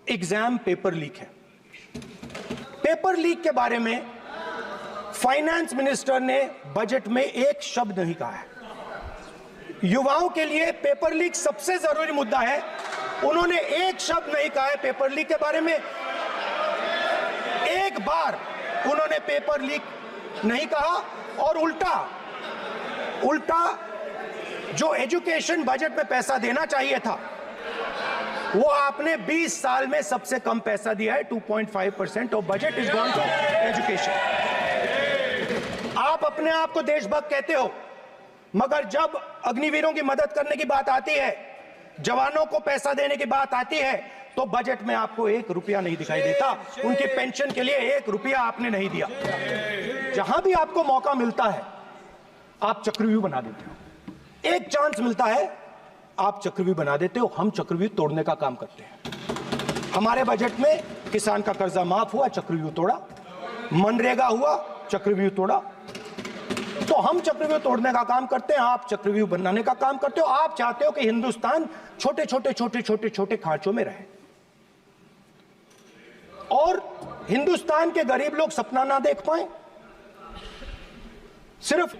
Exam paper leak है। Paper leak के बारे में फाइनेंस मिनिस्टर ने बजट में एक शब्द नहीं कहा है। युवाओं के लिए पेपर लीक सबसे जरूरी मुद्दा है, उन्होंने एक शब्द नहीं कहा है पेपर लीक के बारे में। एक बार उन्होंने पेपर लीक नहीं कहा और उल्टा जो एजुकेशन बजट में पैसा देना चाहिए था वो आपने 20 साल में सबसे कम पैसा दिया है। 2.5% of budget is gone to education. आप अपने आप को देशभक्त कहते हो, मगर जब अग्निवीरों की मदद करने की बात आती है, जवानों को पैसा देने की बात आती है, तो बजट में आपको 1 रुपया नहीं दिखाई देता। उनकी पेंशन के लिए 1 रुपया आपने नहीं दिया। जहां भी आपको मौका मिलता है आप चक्रव्यूह बना देते हो। एक चांस मिलता है आप चक्रव्यूह बना देते हो। हम चक्रव्यूह तोड़ने का काम करते हैं। हमारे बजट में किसान का कर्जा माफ हुआ, चक्रव्यूह तोड़ा। मनरेगा हुआ, चक्रव्यूह तोड़ा। तो हम चक्रव्यूह तोड़ने का काम करते हैं, आप चक्रव्यूह बनाने का काम करते हो। आप चाहते हो कि हिंदुस्तान छोटे छोटे खांचों में रहे और हिंदुस्तान के गरीब लोग सपना ना देख पाए। सिर्फ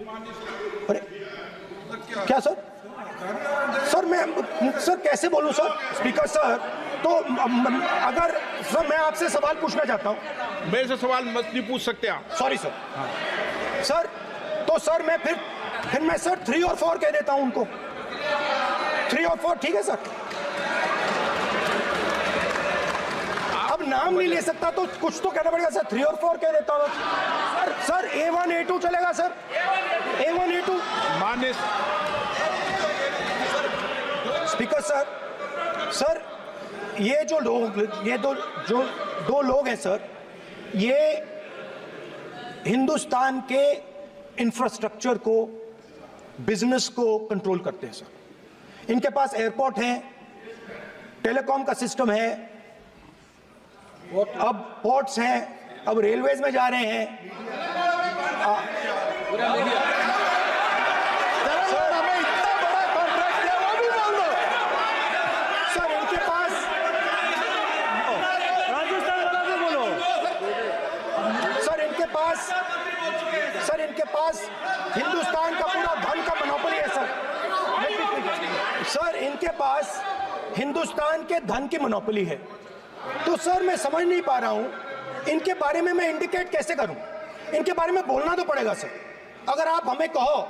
क्या सर मैं सर कैसे बोलूं सर? स्पीकर सर, तो अगर सर मैं आपसे सवाल पूछना चाहता हूं। मेरे से सवाल मत नहीं पूछ सकते आप। Sorry sir. सर तो सर मैं फिर मैं सर 3 और 4 कह देता हूं उनको। 3 और 4 ठीक है सर? अब नाम नहीं ले सकता तो कुछ तो कहना पड़ेगा सर। 3 और 4 कह देता हूं सर। A1 A2 चलेगा सर? A1 A2 मान्य स्पीकर सर ये जो लोग, ये दो लोग हैं सर, ये हिंदुस्तान के इंफ्रास्ट्रक्चर को, बिजनेस को कंट्रोल करते हैं सर। इनके पास एयरपोर्ट है, टेलीकॉम का सिस्टम है, अब पोर्ट्स हैं, अब रेलवेज में जा रहे हैं। सर इनके पास हिंदुस्तान का पूरा धन का मोनोपोली है सर। सर इनके पास हिंदुस्तान के धन की मोनोपोली है। तो सर मैं समझ नहीं पा रहा हूं इनके बारे में मैं इंडिकेट कैसे करूं? इनके बारे में बोलना तो पड़ेगा सर। अगर आप हमें कहो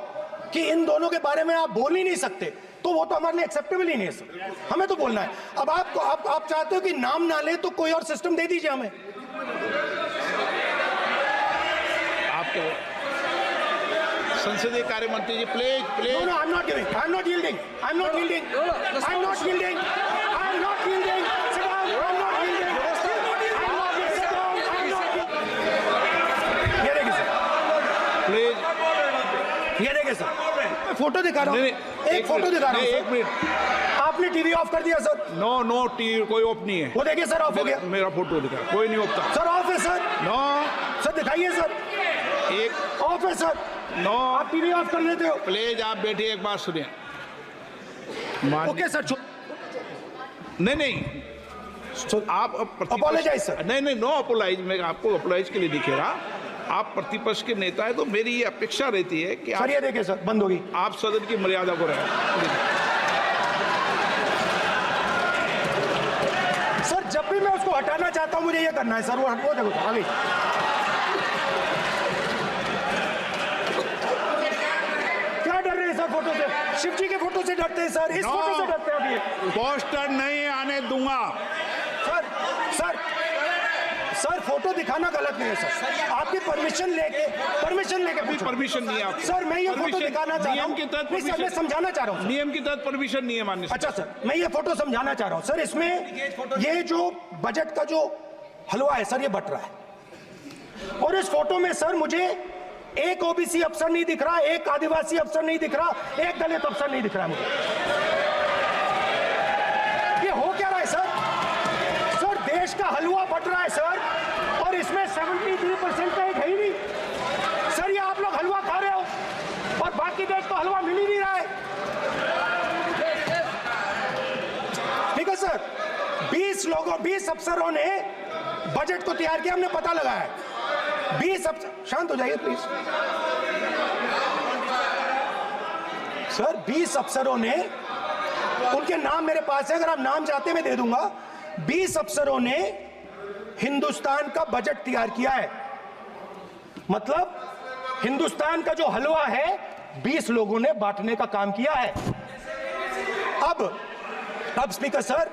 कि इन दोनों के बारे में आप बोल ही नहीं सकते तो वो तो हमारे लिए एक्सेप्टेबल ही नहीं है सर। हमें तो बोलना है। अब आप चाहते हो कि नाम ना ले तो कोई और सिस्टम दे दीजिए हमें। संसदीय कार्य मंत्री जी please No, I'm not giving. I'm not yielding. I'm not yielding. I'm not yielding. I'm not yielding. Sit down. I'm not yielding. I'm not yielding. Sit down. I'm not yielding. ये देखिए sir, please ये देखिए sir, मैं photo दिखा रहा हूँ। एक photo दिखा रहा हूँ। 1 मिनट। आपने टीवी ऑफ कर दिया सर? नो टीवी कोई ऑफ नहीं है। वो देखिए सर, ऑफ हो गया। मेरा फोटो दिखा, कोई नहीं ऑफ था सर। ऑफ है सर? नो सर दिखाइए सर। एक ऑफ है सर। नो आप टीवी ऑफ कर लेते हो? प्लीज आप बैठिए, एक बात सुनिए। Okay sir. नहीं आप अपोलोजाइज सर। नहीं नो अपोलाइज। मैं आपको अपोलाइज के लिए दिखे रहा। आप प्रतिपक्ष के नेता है तो मेरी ये अपेक्षा रहती है कि सर ये देखिए सर, बंद होगी। आप सदन की मर्यादा को रखें। सर जब भी मैं उसको हटाना चाहता हूं मुझे ये करना है सर। वो देखो आ गई। क्या डर रहे हैं सर फोटो से? शिव जी के फोटो से डरते हैं सर, इस फोटो से डरते हैं अभी। पोस्टर नहीं आने दूंगा सर फोटो दिखाना गलत नहीं है सर। आपकी परमिशन लेके परमिशन नहीं है आप सर। मैं ये फोटो दिखाना चाह रहा हूं। नियम के तहत मैं समझाना चाह रहा हूं। नियम के तहत परमिशन नहीं है माननीय। अच्छा सर, मैं ये फोटो समझाना चाह रहा हूं सर। इसमें ये जो बजट का जो हलवा है सर, ये बट रहा है। और इस फोटो में सर मुझे एक ओबीसी अफसर नहीं दिख रहा, एक आदिवासी अफसर नहीं दिख रहा, एक दलित अफसर नहीं दिख रहा मुझे। ये हो क्या रहा है सर? सर देश का हलवा बट रहा है सर, और इसमें 73% का एक है ही नहीं सर। ये आप लोग हलवा खा रहे हो और बाकी देश को हलवा मिल ही नहीं रहा है। ठीक है सर, 20 अफसरों ने बजट को तैयार किया, हमने पता लगाया है। 20 अफसर, शांत हो जाइए प्लीज सर। 20 अफसरों ने, उनके नाम मेरे पास है, अगर आप नाम चाहते मैं दे दूंगा। 20 अफसरों ने हिंदुस्तान का बजट तैयार किया है। मतलब हिंदुस्तान का जो हलवा है 20 लोगों ने बांटने का काम किया है। अब स्पीकर सर,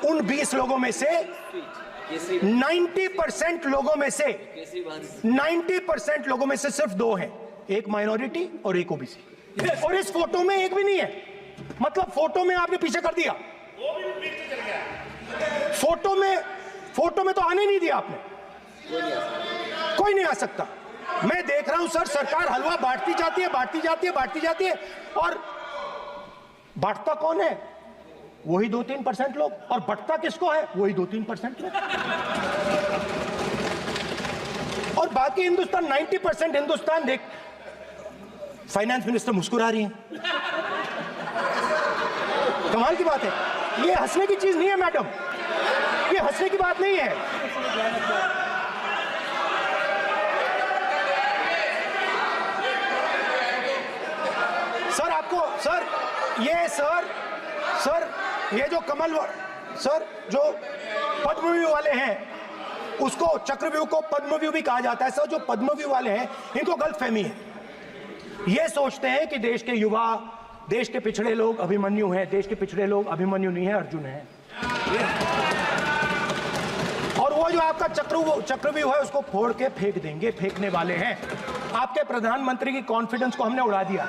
उन 20 लोगों में से 90% लोगों में से 90% लोगों में से सिर्फ 2 हैं, एक माइनॉरिटी और एक ओबीसी। और इस फोटो में एक भी नहीं है। मतलब फोटो में आपने पीछे कर दिया, फोटो में तो आने नहीं दिया आपने। कोई नहीं आ सकता। मैं देख रहा हूं सर, सरकार हलवा बांटती जाती है और बांटता कौन है? वही 2-3% लोग, और बंटता किसको है? वही 2-3% लोग। और बाकी हिंदुस्तान, 90% हिंदुस्तान देख। फाइनेंस मिनिस्टर मुस्कुरा रही हैं। कमाल की बात है। ये हंसने की चीज नहीं है मैडम, ये हंसने की बात नहीं है। सर आपको सर ये जो कमल सर, जो पद्मव्यूह वाले हैं, उसको चक्रव्यूह को पद्मव्यूह भी कहा जाता है। सर जो पद्मव्यूह वाले हैं, इनको गलतफहमी है। ये सोचते हैं कि देश के युवा, देश के पिछड़े लोग अभिमन्यु हैं। देश के पिछड़े लोग अभिमन्यु नहीं है, अर्जुन है। और वो जो आपका चक्रव्यूह है, उसको फोड़ के फेंक देंगे, फेंकने वाले हैं। आपके प्रधानमंत्री की कॉन्फिडेंस को हमने उड़ा दिया।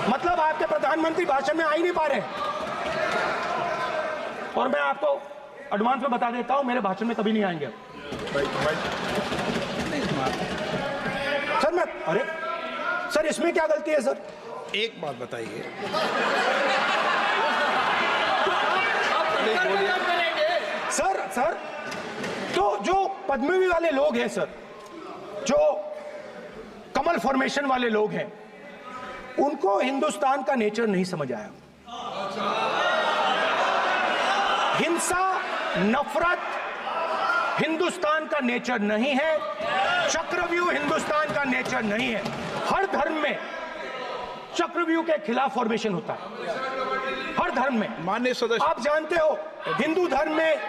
मतलब आपके प्रधानमंत्री भाषण में आ ही नहीं पा रहे। और मैं आपको एडवांस में बता देता हूं, मेरे भाषण में कभी नहीं आएंगे। सर अरे सर, इसमें क्या गलती है सर? एक बात बताइए, सर तो जो पद्मव्यूह वाले लोग हैं सर, जो कमल फॉर्मेशन वाले लोग हैं, उनको हिंदुस्तान का नेचर नहीं समझ आया। हिंसा, नफरत हिंदुस्तान का नेचर नहीं है। चक्रव्यूह हिंदुस्तान का नेचर नहीं है। हर धर्म में चक्रव्यूह के खिलाफ फॉर्मेशन होता है, हर धर्म में। माननीय सदस्य, आप जानते हो, हिंदू धर्म में